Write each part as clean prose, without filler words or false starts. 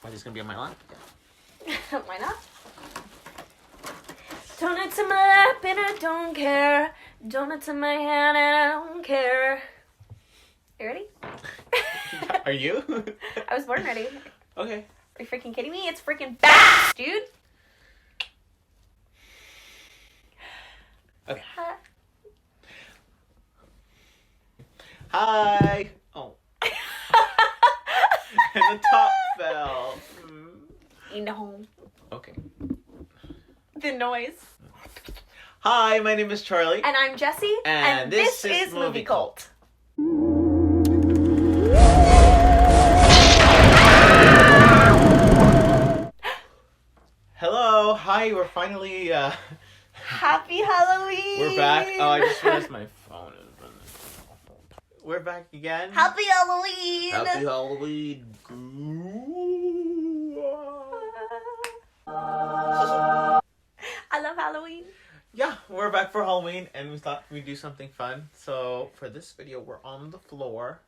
Are these gonna be on my lap? Yeah. Why not? Donuts in my lap and I don't care. Donuts in my hand and I don't care. You ready? Are you? I was born ready. Okay. Are you freaking kidding me? It's freaking fast, dude. Okay. Hi. Oh. And the top fell. No. Okay. The noise. Hi, my name is Charlie. And I'm Jessie. And this is MovieCult. Hello. Hi, we're finally, Happy Halloween. we're back. Oh, I just realized my phone is We're back again. Happy Halloween. Happy Halloween. I love Halloween. Yeah, we're back for Halloween, and we thought we'd do something fun. So, for this video, we're on the floor.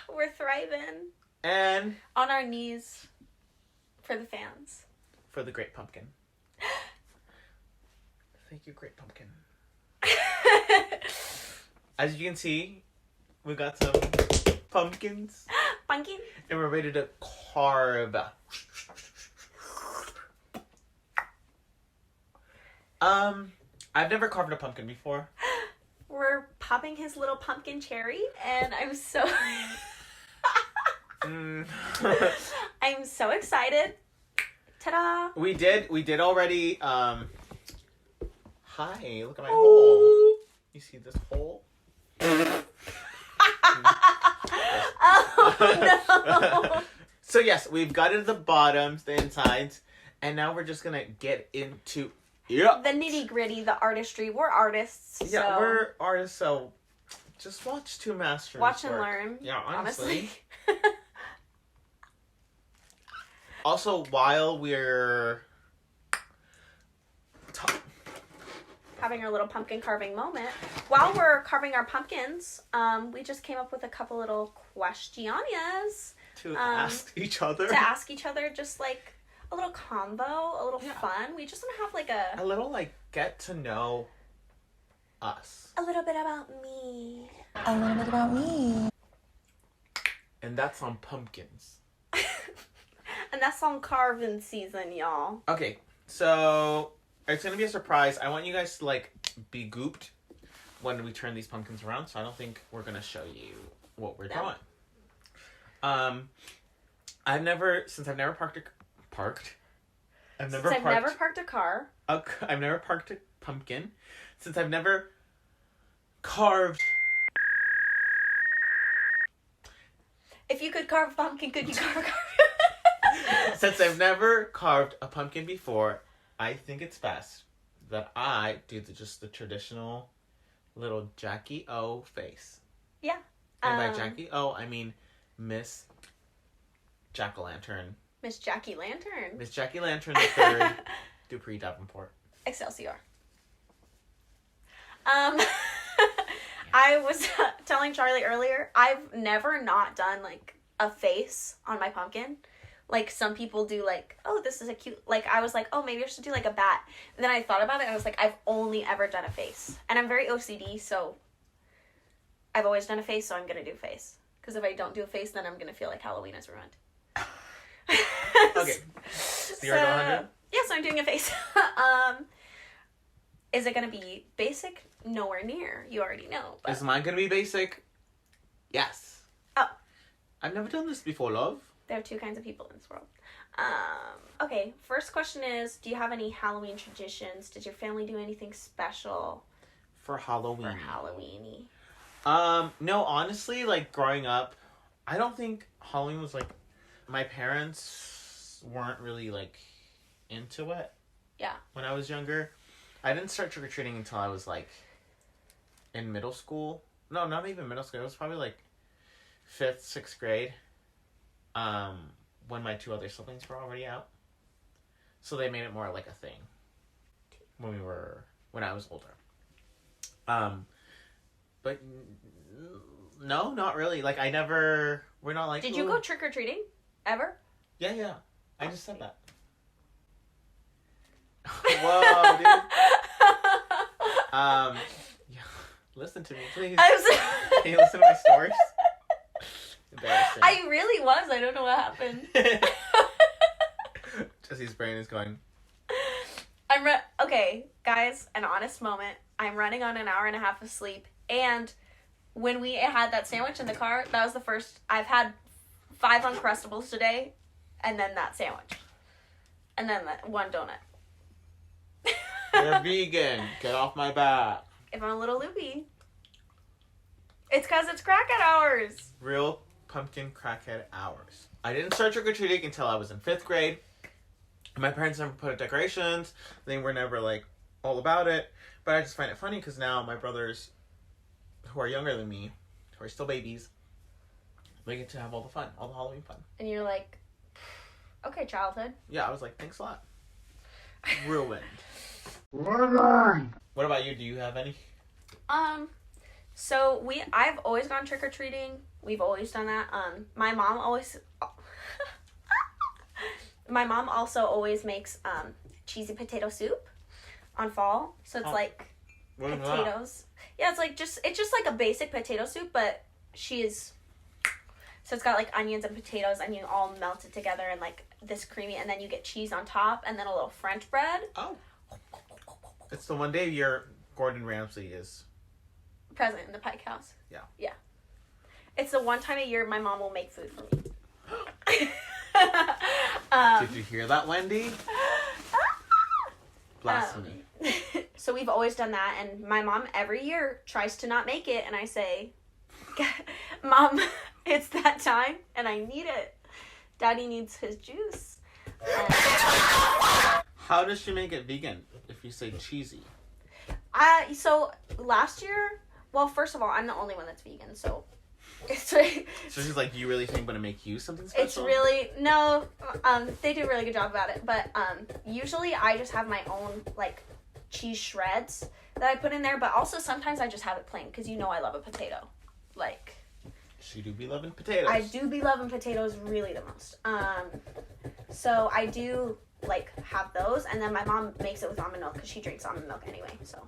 We're thriving. And On our knees. For the fans. for the Great Pumpkin. Thank you, Great Pumpkin. As you can see, we got some pumpkins. Pumpkin. And we're ready to carve. I've never carved a pumpkin before. We're popping his little pumpkin cherry, and I'm so... I'm so excited. Ta-da! We did already, Hi, look at my hole. You see this hole? Oh, no! So yes, we've got it the bottoms, the insides, and now we're just gonna get into The nitty-gritty, the artistry. We're artists, Yeah, so... we're artists, so just watch two masters Watch and work. learn. Yeah, honestly. Honestly. Also, while we're Having our little pumpkin carving moment. While we're carving our pumpkins, we just came up with a couple little questiones to ask each other, just like a little convo, a little fun. We just want to have like a little like get to know us. A little bit about me. A little bit about me. And that's on pumpkins. And that's on carving season, y'all. Okay, so it's gonna be a surprise. I want you guys to like be gooped when we turn these pumpkins around, so I don't think we're gonna show you what we're drawing. I've never parked a car. I've never parked a pumpkin. Since I've never carved. If you could carve a pumpkin, could you carve a car? Since I've never carved a pumpkin before, I think it's best that I do just the traditional little Jackie O face. Yeah. And by Jackie O, I mean Miss Jack-o'-lantern. Miss Jackie Lantern. Miss Jackie Lantern the third, Dupree Davenport. Excelsior. I was telling Charlie earlier, I've never not done like a face on my pumpkin. Like some people do like, oh, this is a cute, like I was like, oh, maybe I should do like a bat. And then I thought about it and I was like, I've only ever done a face. And I'm very OCD, so I've always done a face, so I'm going to do a face. Because if I don't do a face, then I'm going to feel like Halloween is ruined. Okay. So you're at 100? Yes, I'm doing a face. Is it going to be basic? Nowhere near. You already know. But... Is mine going to be basic? Yes. Oh. I've never done this before, love. There are two kinds of people in this world. Okay, first question is, do you have any Halloween traditions? Did your family do anything special for Halloween? For Halloweenie. No, honestly, like growing up, I don't think Halloween was like, my parents weren't really like into it. Yeah. When I was younger. I didn't start trick-or-treating until I was like in middle school. No, not even middle school. It was probably like 5th, 6th grade. When my two other siblings were already out. So they made it more like a thing. When I was older. But no, not really. Like we're not like... Did you go trick-or-treating? Ever? Yeah. I just said that. Whoa, dude. Yeah. Listen to me, please. Can you listen to my stories? Embarrassing. I really was. I don't know what happened. Jesse's brain is going. Okay, guys, an honest moment. I'm running on an hour and a half of sleep, and when we had that sandwich in the car, that was the first. I've had 5 Uncrustables today, and then that sandwich, and then that one donut. You're vegan. Get off my back. If I'm a little loopy, it's because it's crackhead hours. Real pumpkin crackhead hours. I didn't start trick-or-treating until I was in 5th grade. My parents never put up decorations. They were never, like, all about it. But I just find it funny because now my brothers, who are younger than me, who are still babies, they get to have all the fun, all the Halloween fun. And you're like, okay, childhood. Yeah, I was like, thanks a lot. Ruined. What about you? Do you have any? So I've always gone trick-or-treating. We've always done that. My mom also always makes cheesy potato soup on fall. So it's like potatoes. Yeah, it's just like a basic potato soup, but so it's got like onions and potatoes and you all melt it together and like this creamy, and then you get cheese on top and then a little French bread. Oh. It's the one day your Gordon Ramsay is present in the Pike House. Yeah. Yeah. It's the one time a year my mom will make food for me. Did you hear that, Wendy? Blasphemy. So we've always done that, and my mom every year tries to not make it, and I say, Mom, it's that time, and I need it. Daddy needs his juice. How does she make it vegan if you say cheesy? So last year, well, first of all, I'm the only one that's vegan, so it's like... So she's like, you really think I'm going to make you something special? It's really... No, they do a really good job about it, but usually I just have my own, like, cheese shreds that I put in there, but also sometimes I just have it plain, because you know I love a potato. Like... She do be loving potatoes. I do be loving potatoes really the most. So I do, like, have those, and then my mom makes it with almond milk, because she drinks almond milk anyway, so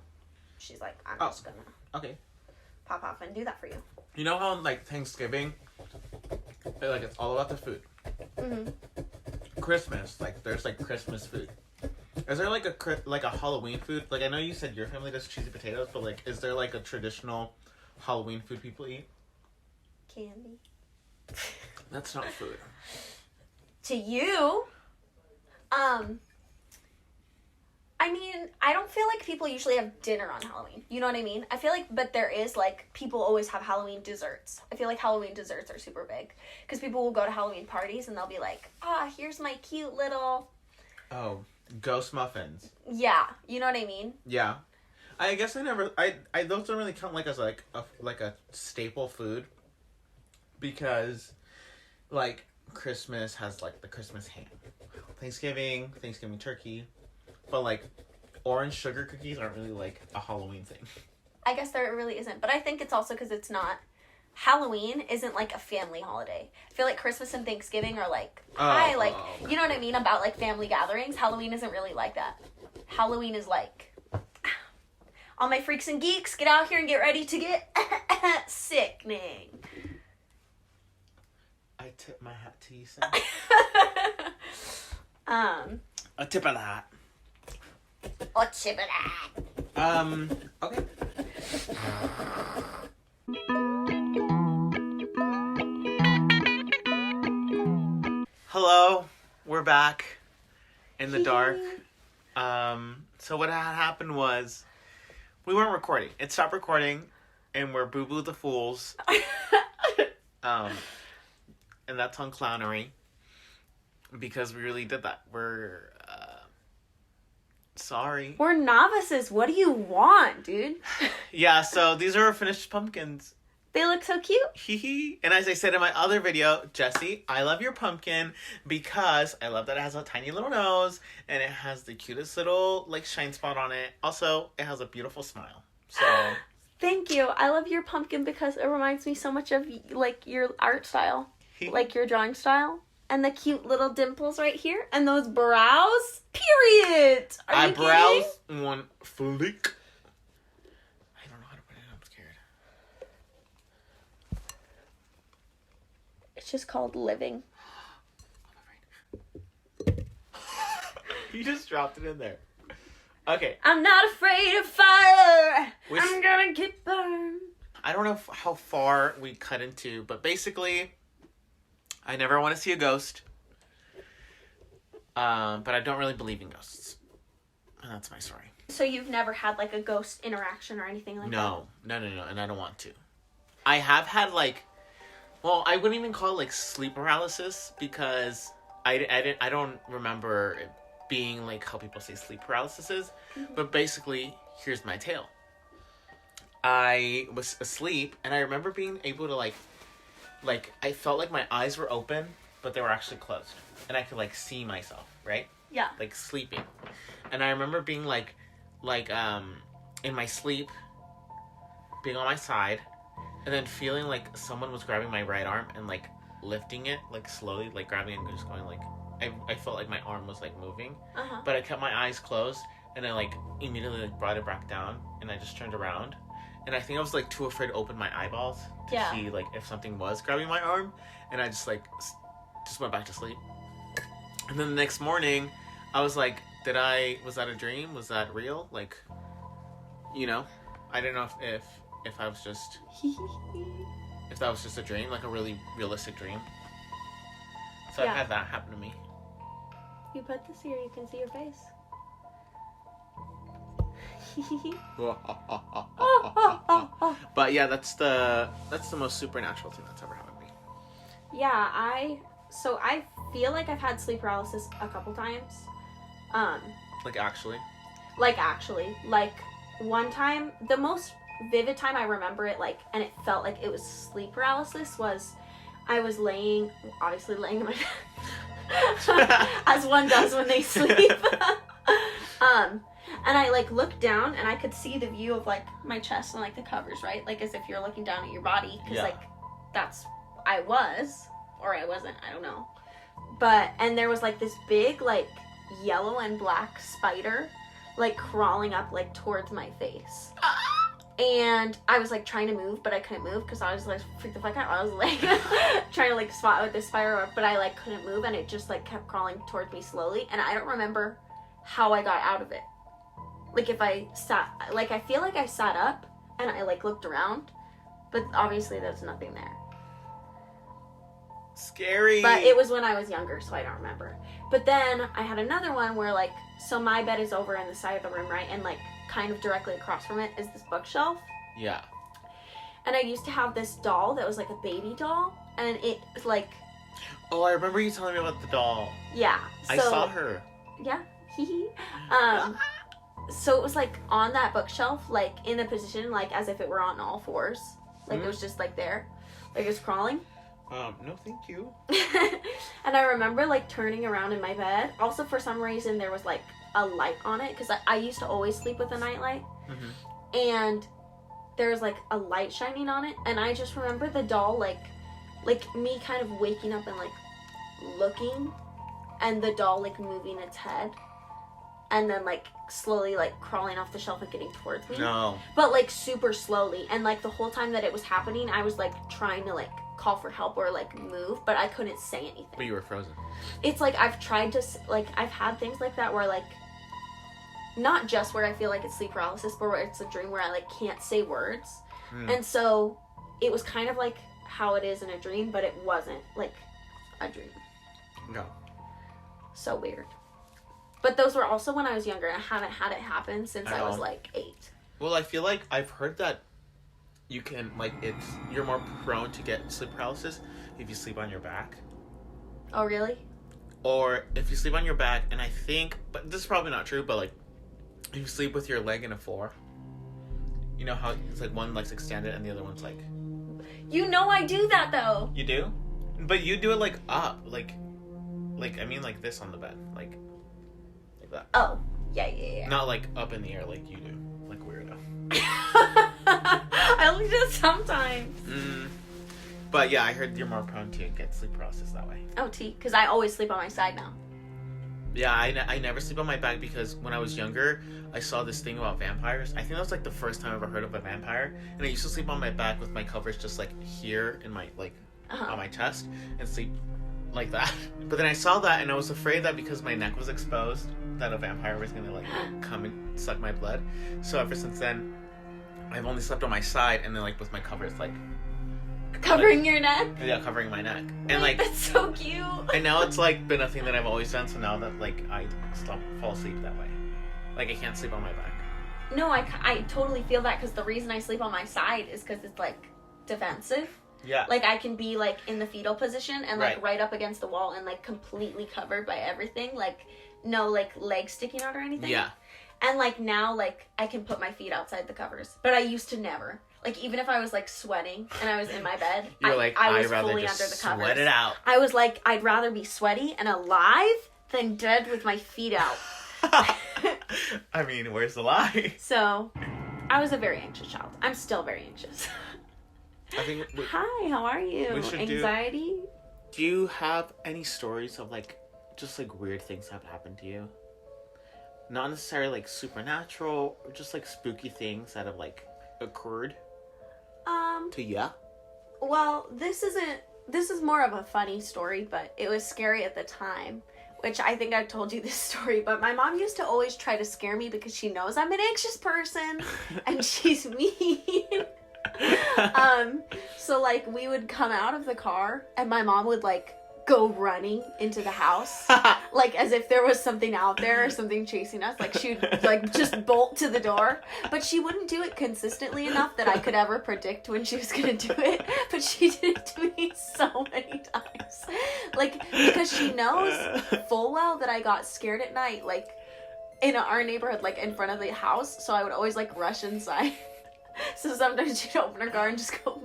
she's like, I'm just gonna pop off and do that for you. You know how, like, Thanksgiving, like, it's all about the food? Mm-hmm. Christmas, like, there's, like, Christmas food. Is there, like a Halloween food? Like, I know you said your family does cheesy potatoes, but, like, is there, like, a traditional Halloween food people eat? Candy. That's not food. To you, I mean, I don't feel like people usually have dinner on Halloween. You know what I mean? I feel like, but there is, like, people always have Halloween desserts. I feel like Halloween desserts are super big. Because people will go to Halloween parties and they'll be like, here's my cute little... Oh, ghost muffins. Yeah, you know what I mean? Yeah. I guess those don't really count, like, as, like a staple food. Because, like, Christmas has, like, the Christmas ham. Thanksgiving turkey. But, like, orange sugar cookies aren't really, like, a Halloween thing. I guess there really isn't. But I think it's also because it's not... Halloween isn't, like, a family holiday. I feel like Christmas and Thanksgiving are, like, you know what I mean? About, like, family gatherings. Halloween isn't really like that. Halloween is, like... All my freaks and geeks, get out here and get ready to get sickening. I tip my hat to you, son. A tip of the hat. A tip of that. Okay. Hello, we're back in the dark. So what had happened was we weren't recording. It stopped recording, and we're Boo Boo the Fools. And that's on clownery. Because we really did that. We're, sorry. We're novices. What do you want, dude? Yeah, so these are our finished pumpkins. They look so cute. Hee hee. And as I said in my other video, Jessie, I love your pumpkin because I love that it has a tiny little nose and it has the cutest little, like, shine spot on it. Also, it has a beautiful smile. So... Thank you. I love your pumpkin because it reminds me so much of, like, your art style. Like, your drawing style. And the cute little dimples right here. And those brows. Period. Are you Eyebrows, kidding? one flick. I don't know how to put it. I'm scared. It's just called living. You just dropped it in there. Okay. I'm not afraid of fire. Which- I'm gonna get burned. I don't know how far we cut into, but basically, I never want to see a ghost. But I don't really believe in ghosts. And that's my story. So you've never had like a ghost interaction or anything like that? No, and I don't want to. I have had like, well, I wouldn't even call it like sleep paralysis because I don't remember it being like how people say sleep paralysis is. Mm-hmm. But basically, here's my tale. I was asleep and I remember being able to like I felt like my eyes were open, but they were actually closed. And I could like see myself, right? Yeah. Like sleeping. And I remember being like in my sleep, being on my side, and then feeling like someone was grabbing my right arm and like lifting it, like slowly, like grabbing it and just going like, I felt like my arm was like moving, but I kept my eyes closed and I like immediately like brought it back down and I just turned around. And I think I was like too afraid to open my eyeballs to see like if something was grabbing my arm, and I just like just went back to sleep. And then the next morning, I was like, was that a dream? Was that real? Like, you know, I don't know if I was just if that was just a dream, like a really realistic dream. So I've had that happen to me. You put this here, you can see your face. But yeah, that's the most supernatural thing that's ever happened to me. Yeah, I feel like I've had sleep paralysis a couple times. Like actually. Like one time, the most vivid time I remember it, like, and it felt like it was sleep paralysis, was I was obviously laying in my bed, as one does when they sleep. And I like looked down and I could see the view of like my chest and like the covers, right? Like as if you're looking down at your body, because like that's I was, or I wasn't, I don't know. But and there was like this big like yellow and black spider like crawling up like towards my face. And I was like trying to move, but I couldn't move because I was like freaked the fuck out. I was like trying to like spot out this spider, but I like couldn't move, and it just like kept crawling towards me slowly. And I don't remember how I got out of it. Like if I sat, like I feel like I sat up and I like looked around, but obviously there's nothing there. Scary. But it was when I was younger, so I don't remember. But then I had another one where like, so my bed is over in the side of the room, right? And like kind of directly across from it is this bookshelf. Yeah. And I used to have this doll that was like a baby doll, and it like. Oh, I remember you telling me about the doll. Yeah. So, I saw her. Yeah. So it was like on that bookshelf, like in a position like as if it were on all fours. Like it was just like there. Like it was crawling. No thank you. And I remember like turning around in my bed. Also for some reason there was like a light on it, because I used to always sleep with a nightlight. Mm-hmm. And there was like a light shining on it, and I just remember the doll like me kind of waking up and like looking, and the doll like moving its head. And then, like, slowly, like, crawling off the shelf and getting towards me. No. But, like, super slowly. And, like, the whole time that it was happening, I was, like, trying to, like, call for help or, like, move. But I couldn't say anything. But you were frozen. It's, like, I've tried to, like, I've had things like that where, like, not just where I feel like it's sleep paralysis, but where it's a dream where I, like, can't say words. And so, it was kind of, like, how it is in a dream, but it wasn't, like, a dream. No. So weird. But those were also when I was younger. I haven't had it happen since I was like 8. Well, I feel like I've heard that you can, like, you're more prone to get sleep paralysis if you sleep on your back. Oh, really? Or if you sleep on your back, and I think, but this is probably not true, but like, if you sleep with your leg in a 4, you know how it's like one leg's extended and the other one's like. You know I do that though. You do? But you do it like up, like I mean like this on the bed, like that. Oh, yeah. Not like up in the air like you do, like weirdo. I only do it sometimes. But yeah, I heard you're more prone to get sleep paralysis that way. Oh, because I always sleep on my side now. Yeah, I never sleep on my back because when I was younger, I saw this thing about vampires. I think that was like the first time I ever heard of a vampire. And I used to sleep on my back with my covers just like here in my, like, on my chest and sleep like that. But then I saw that and I was afraid that because my neck was exposed, that a vampire was gonna like come and suck my blood. So ever since then, I've only slept on my side and then like with my covers like covering your neck. Yeah, covering my neck. And like that's so cute. And now it's like been a thing that I've always done. So now that like I fall asleep that way, like I can't sleep on my back. No, I totally feel that because the reason I sleep on my side is because it's like defensive. Yeah. Like I can be like in the fetal position and like right up against the wall and like completely covered by everything. Like no like legs sticking out or anything. Yeah. And like now like I can put my feet outside the covers. But I used to never. Like even if I was like sweating and I was in my bed, I was fully under the covers. Sweat it out. I was like, I'd rather be sweaty and alive than dead with my feet out. I mean, where's the lie? So, I was a very anxious child. I'm still very anxious. I think. Hi, how are you? Anxiety? Do you have any stories of like, just like weird things that have happened to you? Not necessarily like supernatural, or just like spooky things that have like occurred. To ya? Well, this is more of a funny story, but it was scary at the time, which I think I've told you this story, but my mom used to always try to scare me because she knows I'm an anxious person and she's mean. So like we would come out of the car and my mom would like go running into the house like as if there was something out there or something chasing us. Like she would like just bolt to the door, but she wouldn't do it consistently enough that I could ever predict when she was gonna do it. But she did it to me so many times, like because she knows full well that I got scared at night like in our neighborhood, like in front of the house. So I would always like rush inside. So sometimes she'd open her car and just go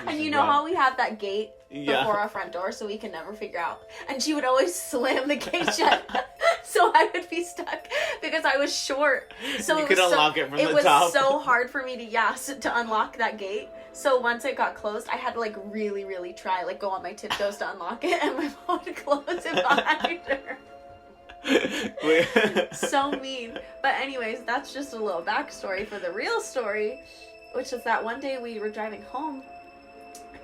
and you know how we have that gate before our front door, so we can never figure out. And she would always slam the gate shut, so I would be stuck because I was short. So you could unlock it from the top. It was so hard for me to unlock that gate. So once it got closed, I had to like really, really try, like go on my tiptoes to unlock it, and my mom would close it behind her. So mean. But anyways, that's just a little backstory for the real story, which is that one day we were driving home.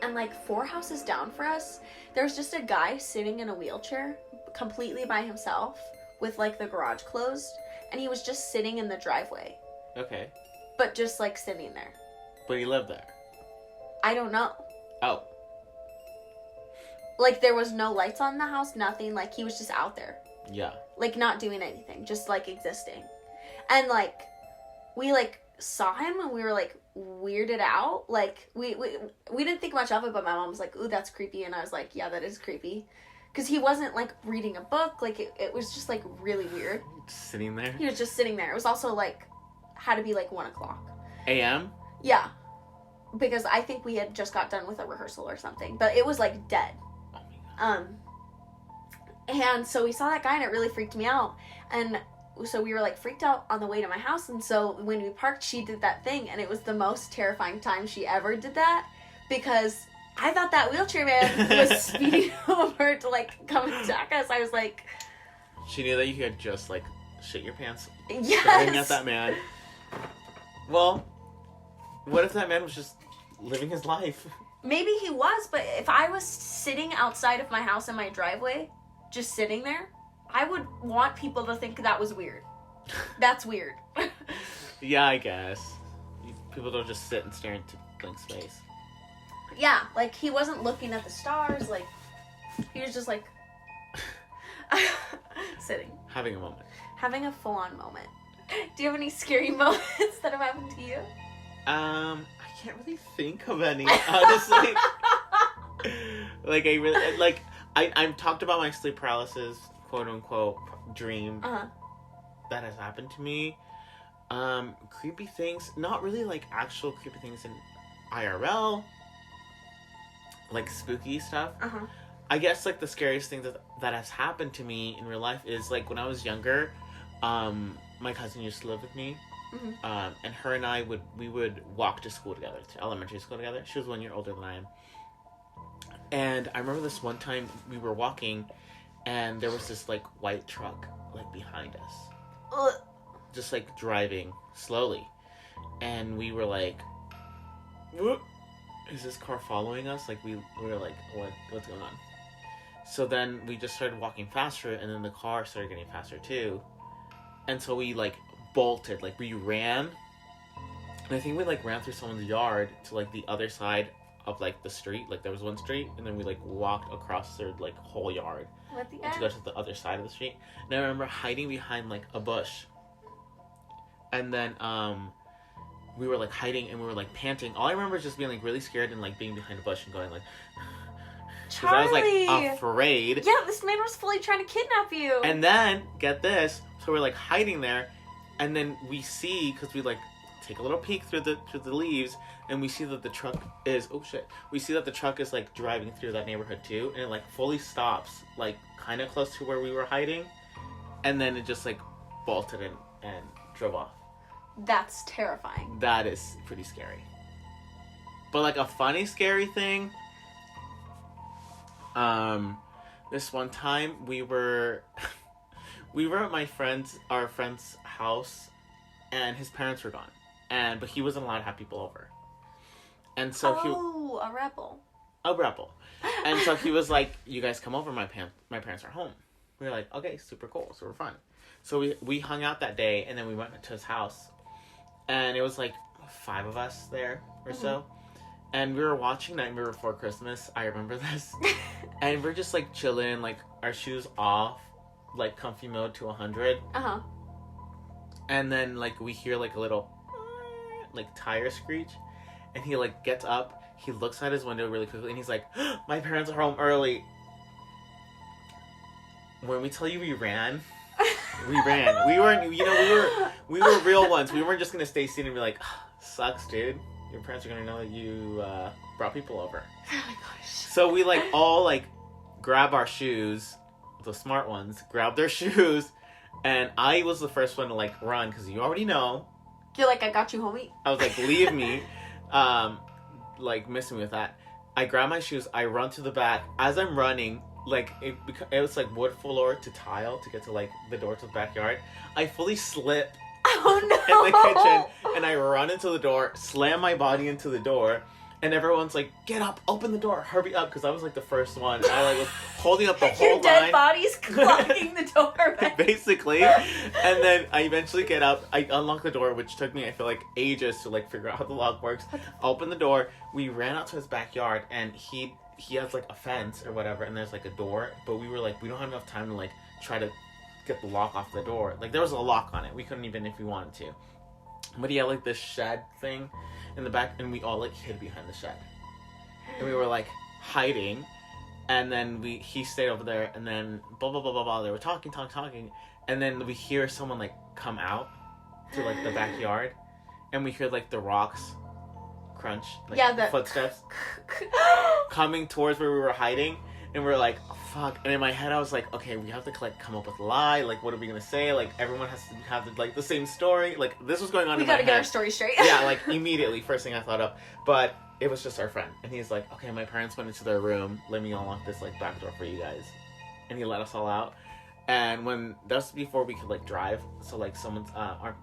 And like 4 houses down for us, there was just a guy sitting in a wheelchair completely by himself with like the garage closed. And he was just sitting in the driveway. Okay. But just like sitting there. But he lived there. I don't know. Oh. Like there was no lights on the house, nothing. Like he was just out there. Yeah. Like not doing anything, just like existing. And like we like saw him and we were like weirded out. Like we didn't think much of it, but my mom was like, ooh, that's creepy. And I was like, yeah, that is creepy, because he wasn't like reading a book. Like it was just like really weird. Just sitting there. He was just sitting there. It was also like had to be like 1:00 a.m. Yeah, because I think we had just got done with a rehearsal or something, but it was like dead. Oh my God. And so we saw that guy and it really freaked me out. And so we were like freaked out on the way to my house, and so when we parked, she did that thing, and it was the most terrifying time she ever did that, because I thought that wheelchair man was speeding over to like come attack us. I was like, she knew that you could just like shit your pants staring at that man. Well, what if that man was just living his life? Maybe he was, but if I was sitting outside of my house in my driveway just sitting there, I would want people to think that was weird. That's weird. Yeah, I guess. People don't just sit and stare into blank space. Yeah, like he wasn't looking at the stars, like he was just like sitting. Having a moment. Having a full-on moment. Do you have any scary moments that have happened to you? I can't really think of any, honestly. Like I've talked about my sleep paralysis, quote unquote, dream that has happened to me. Creepy things, not really like actual creepy things in IRL, like spooky stuff. I guess like the scariest thing that has happened to me in real life is like when I was younger, my cousin used to live with me, and her and I would walk to school together, to elementary school together. She was 1 year older than I am. And I remember this one time we were walking, and there was this, like, white truck, like, behind us. Ugh. Just, like, driving slowly. And we were like, "Whoop. Is this car following us?" Like, we were like, what's going on? So then we just started walking faster, and then the car started getting faster, too. And so we, like, bolted. Like, we ran. And I think we, like, ran through someone's yard to, like, the other side of, like, the street. Like, there was one street, and then we, like, walked across their, like, whole yard to go to the other side of the street. And I remember hiding behind, like, a bush. And then we were, like, hiding, and we were, like, panting. All I remember is just being, like, really scared and, like, being behind a bush and going, like... Because I was, like, afraid. Yeah, this man was fully trying to kidnap you. And then, get this, so we're, like, hiding there, and then we see, because we, like, take a little peek through the leaves, and we see that the truck is... Oh, shit. We see that the truck is, like, driving through that neighborhood, too, and it, like, fully stops, like, kind of close to where we were hiding, and then it just, like, bolted and drove off. That's terrifying. That is pretty scary. But, like, a funny, scary thing... This one time we were at our friend's house, and his parents were gone, but he wasn't allowed to have people over, and so a rebel. And so he was like, "You guys come over, my parents are home." We were like, "Okay, super cool, super fun." So we hung out that day, and then we went to his house, and it was like 5 of us there or so. And we were watching Nightmare Before Christmas. I remember this. And we're just, like, chilling, like, our shoes off, like, comfy mode to 100. Uh-huh. And then, like, we hear, like, a little, like, tire screech. And he, like, gets up. He looks out his window really quickly, and he's like, "My parents are home early." When we tell you we ran, we ran. We weren't, we were real ones. We weren't just gonna stay seated and be like, "Sucks, dude. Your parents are gonna know that you brought people over." Oh my gosh. So we, like, all, like, grab our shoes, the smart ones, grab their shoes, and I was the first one to, like, run, because you already know. You're like, "I got you, homie." I was like, "Leave me." Like, miss me with that. I grab my shoes, I run to the back. As I'm running, like, it was, like, wood floor to tile to get to, like, the door to the backyard. I fully slip Oh no! in the kitchen, and I run into the door, slam my body into the door, and everyone's like, "Get up, open the door, hurry up," because I was, like, the first one. I, like, was holding up the whole Your dead line. body's clogging the door. Basically. And then I eventually get up, I unlock the door, which took me, I feel like, ages to, like, figure out how the lock works. Open the door, we ran out to his backyard, and he has, like, a fence or whatever, and there's, like, a door, but we were like, we don't have enough time to, like, try to get the lock off the door. Like, there was a lock on it. We couldn't even if we wanted to. But he had, like, this shed thing in the back, and we all, like, hid behind the shed. And we were, like, hiding, and then he stayed over there, and then blah, blah, blah, blah, blah. They were talking, and then we hear someone, like, come out to, like, the backyard, and we hear, like, the rocks crunch, like, the footsteps coming towards where we were hiding, and we were like, "Oh, fuck." And in my head I was like, okay, we have to, like, come up with a lie, like, what are we gonna say, like, everyone has to have, like, the same story, like, this was going on in my head. We gotta get our story straight. Yeah, like, immediately, first thing I thought of, but it was just our friend, and he's like, "Okay, my parents went into their room, let me unlock this, like, back door for you guys," and he let us all out. And when that was before we could, like, drive, so, like,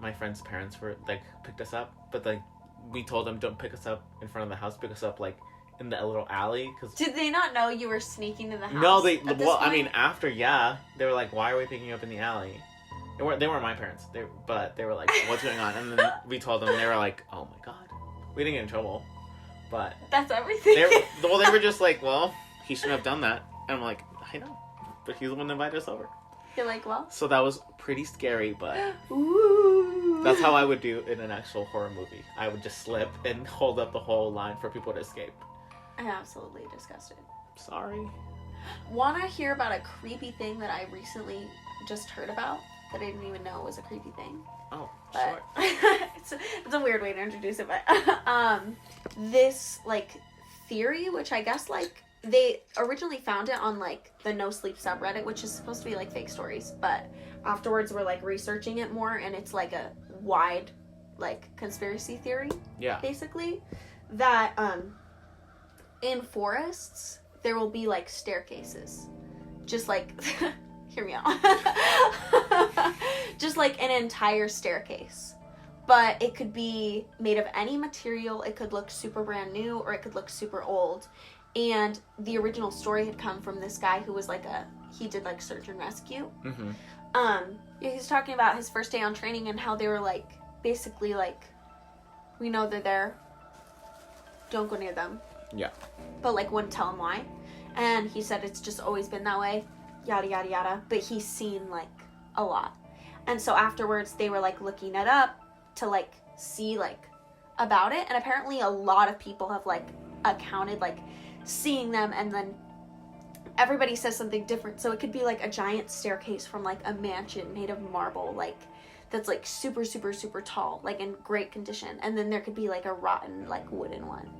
my friend's parents were, like, picked us up, but, like, we told them, "Don't pick us up in front of the house, pick us up, like, in the little alley." Cause Did they not know you were sneaking in the house? No, point? I mean, after, yeah, they were like, "Why are we picking you up in the alley?" They weren't my parents, but they were like, "What's going on?" And then we told them, and they were like, "Oh my god." We didn't get in trouble, but that's everything. they were just like, "Well, he shouldn't have done that," and I'm like, "I know, but he's the one that invited us over." You're like, "Well." So that was pretty scary, but ooh. That's how I would do in an actual horror movie. I would just slip and hold up the whole line for people to escape. I'm absolutely disgusted. Sorry. Wanna hear about a creepy thing that I recently just heard about that I didn't even know was a creepy thing? Oh, but sure. it's a weird way to introduce it, but this, like, theory, which I guess, like, they originally found it on, like, the No Sleep subreddit, which is supposed to be, like, fake stories, but afterwards we're, like, researching it more, and it's, like, a wide like, conspiracy theory, Yeah. basically, that, in forests, there will be, like, staircases. Just, like, hear me out. Just, like, an entire staircase. But it could be made of any material. It could look super brand new, or it could look super old. And the original story had come from this guy who was, like, he did, like, search and rescue. Mm-hmm. He was talking about his first day on training and how they were, like, basically, like, we know they're there. Don't go near them. Yeah. But, like, wouldn't tell him why. And he said it's just always been that way. Yada, yada, yada. But he's seen, like, a lot. And so afterwards, they were, like, looking it up to, like, see, like, about it. And apparently a lot of people have, like, accounted, like, seeing them, and then everybody says something different. So it could be, like, a giant staircase from, like, a mansion made of marble, like, that's, like, super, super, super tall, like, in great condition. And then there could be, like, a rotten, like, wooden one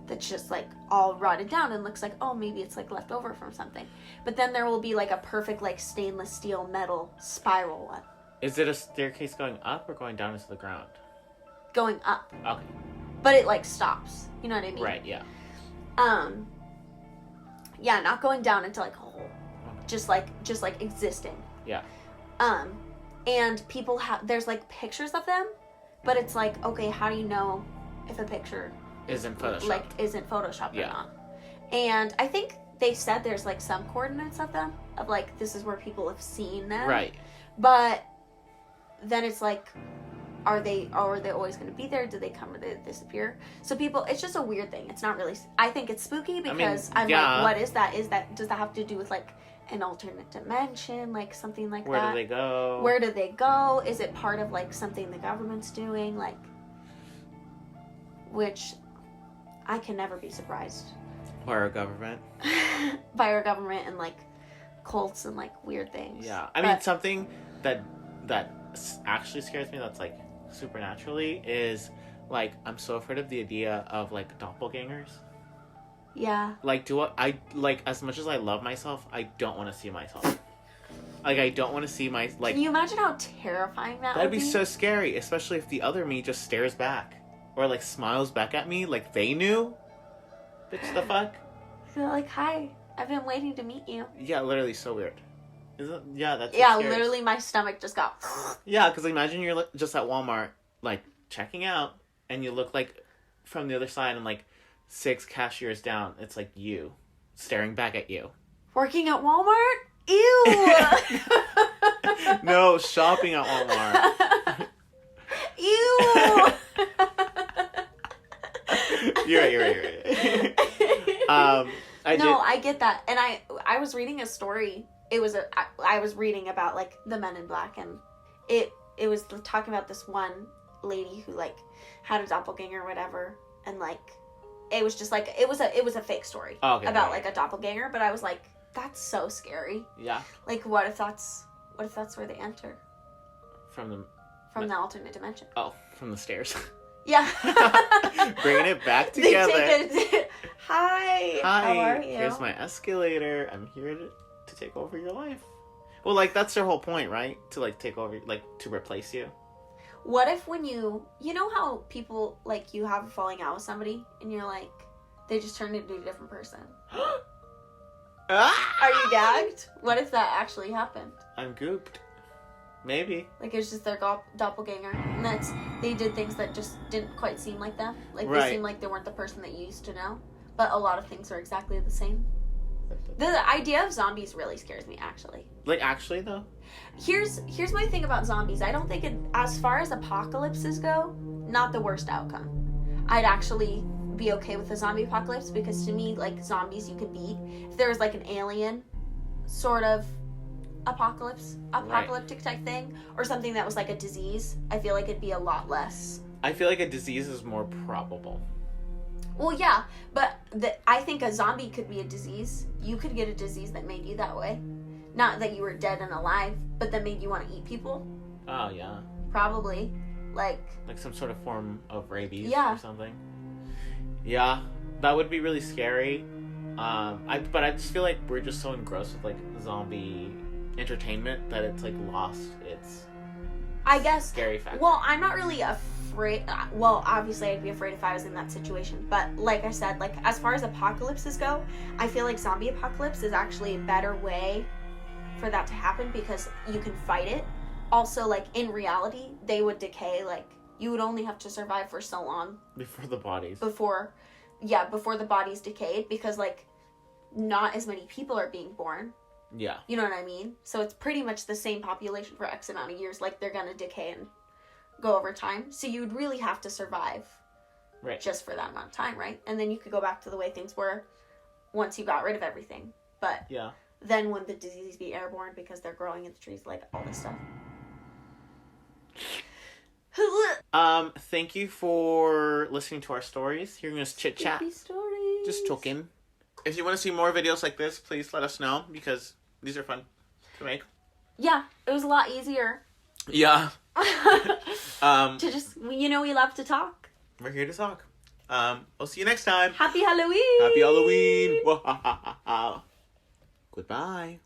that's just, like, all rotted down and looks like, oh, maybe it's, like, left over from something. But then there will be, like, a perfect, like, stainless steel metal spiral one. Is it a staircase going up or going down into the ground? Going up. Okay. But it, like, stops. You know what I mean? Right, yeah. Yeah, not going down into, like, a hole. Okay. Just like existing. Yeah. And people there's, like, pictures of them, but it's like, okay, how do you know if a picture isn't photoshopped? Like, isn't photoshopped yeah. or not? And I think they said there's, like, some coordinates of them, of, like, this is where people have seen them. Right. But then it's like, are they always going to be there? Do they come or do they disappear? So people, it's just a weird thing. It's not really, I think it's spooky because I'm like, what is that? Does that have to do with, like, an alternate dimension, like, something like Where that? do they go? Where do they go? Is it part of, like, something the government's doing? Like, which I can never be surprised. By our government. By our government and, like, cults and, like, weird things. Yeah. I mean, something that actually scares me that's, like, supernaturally is, like, I'm so afraid of the idea of, like, doppelgangers. Yeah. Like, like, as much as I love myself, I don't want to see myself. Like, I don't want to see my, like... Can you imagine how terrifying that would be? That'd be so scary, especially if the other me just stares back. Or, like, smiles back at me like they knew. Bitch, the fuck? They're like, hi, I've been waiting to meet you. Yeah, literally so weird. Isn't? Yeah, that's... Yeah, literally my stomach just got... Yeah, because imagine you're just at Walmart, like, checking out, and you look, like, from the other side, and, like, 6 cashiers down, it's, like, you, staring back at you. Working at Walmart? Ew! No, shopping at Walmart. Ew! You're right. I get that. And I was reading a story. I was reading about, like, the Men in Black, and it was talking about this one lady who, like, had a doppelganger or whatever, and, like, it was just, like, it was a fake story about, like, a doppelganger, but I was like, that's so scary. Yeah. Like, what if that's where they enter? From the alternate dimension. Oh, from the stairs. Yeah. Bringing it back together. Hi. How are you? Here's my escalator. I'm here to take over your life. Well, like, that's their whole point, right? To, like, take over, like, to replace you. What if when you know how people, like, you have a falling out with somebody, and you're like, they just turned into a different person? Are you gagged? What if that actually happened? I'm gooped. Maybe. Like, it's just their doppelganger. And they did things that just didn't quite seem like them. Like, right. They seemed like they weren't the person that you used to know. But a lot of things are exactly the same. The idea of zombies really scares me, actually. Like, actually, though? Here's my thing about zombies. I don't think as far as apocalypses go, not the worst outcome. I'd actually be okay with a zombie apocalypse, because to me, like, zombies you could beat. If there was, like, an alien sort of apocalyptic type thing, or something that was like a disease, I feel like it'd be a lot less. I feel like a disease is more probable. Well, yeah, but I think a zombie could be a disease. You could get a disease that made you that way. Not that you were dead and alive, but that made you want to eat people. Oh, yeah. Probably. Like some sort of form of rabies or something. Yeah, that would be really scary. But I just feel like we're just so engrossed with, like, zombie entertainment that it's, like, lost its I guess scary factor. Well, I'm not really afraid. Well, obviously, I'd be afraid if I was in that situation. But like I said, like as far as apocalypses go, I feel like zombie apocalypse is actually a better way for that to happen because you can fight it. Also, like in reality, they would decay. Like you would only have to survive for so long before the bodies. Before the bodies decayed because like not as many people are being born. Yeah. You know what I mean? So it's pretty much the same population for X amount of years. Like, they're gonna decay and go over time. So you would really have to survive. Right. Just for that amount of time, right? And then you could go back to the way things were once you got rid of everything. But yeah. Then would the disease be airborne because they're growing in the trees, like all this stuff. Thank you for listening to our stories, hearing us chit chat. Stories. Just talking. If you want to see more videos like this, please let us know because these are fun to make. Yeah, it was a lot easier. Yeah. To just, we love to talk. We're here to talk. We'll see you next time. Happy Halloween! Happy Halloween! Goodbye.